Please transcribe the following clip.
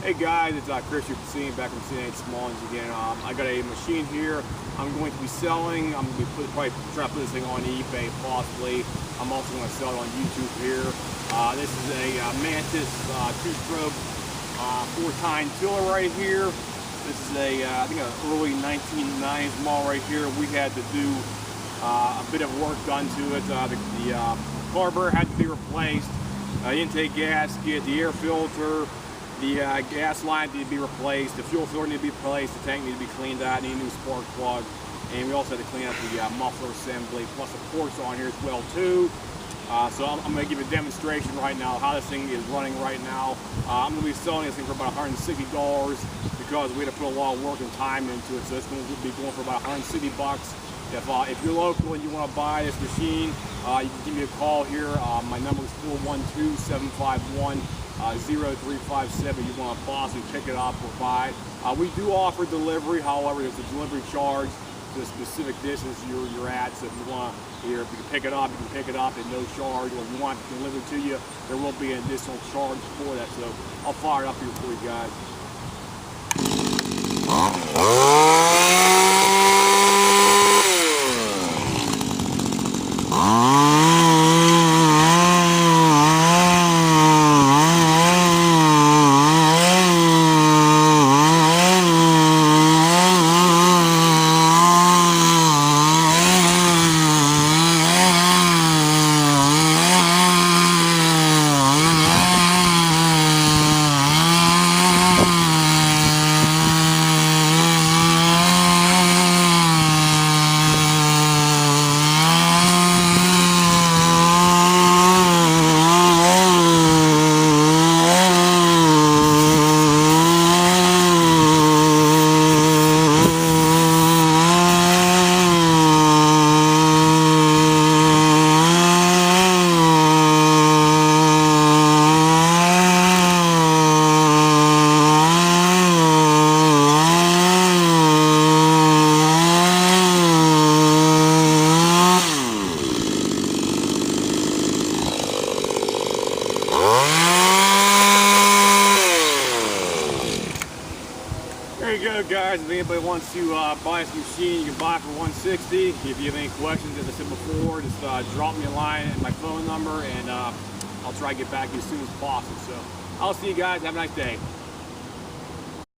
Hey guys, it's Chris, you're seeing back from CNH Smallings again. I got a machine here I'm going to be selling. I'm going to be probably trying to put this thing on eBay possibly. I'm also going to sell it on YouTube here. This is a Mantis two-stroke 4-tine tiller right here. This is I think an early 1990s model right here. We had to do a bit of work done to it. The carburetor had to be replaced, intake gasket, the air filter, the gas line needed to be replaced, the fuel filter needed to be replaced, the tank needed to be cleaned out, need a new spark plug, and we also had to clean out the muffler assembly, plus the ports on here as well too. So I'm going to give you a demonstration right now how this thing is running right now. I'm going to be selling this thing for about $160 because we had to put a lot of work and time into it, so it's going to be going for about $160. If you're local and you want to buy this machine, you can give me a call here. My number is 412-751-0357. You want to possibly pick it up or buy. We do offer delivery, however, there's a delivery charge to the specific distance you're at. So if you want to, if you can pick it up, you can pick it up at no charge, or if you want it delivered to you, there will be an additional charge for that. So I'll fire it up here for you guys. There you go, guys. If anybody wants to buy this machine, you can buy it for $160. If you have any questions, as I said before, just drop me a line at my phone number, and I'll try to get back to you as soon as possible. So I'll see you guys. Have a nice day.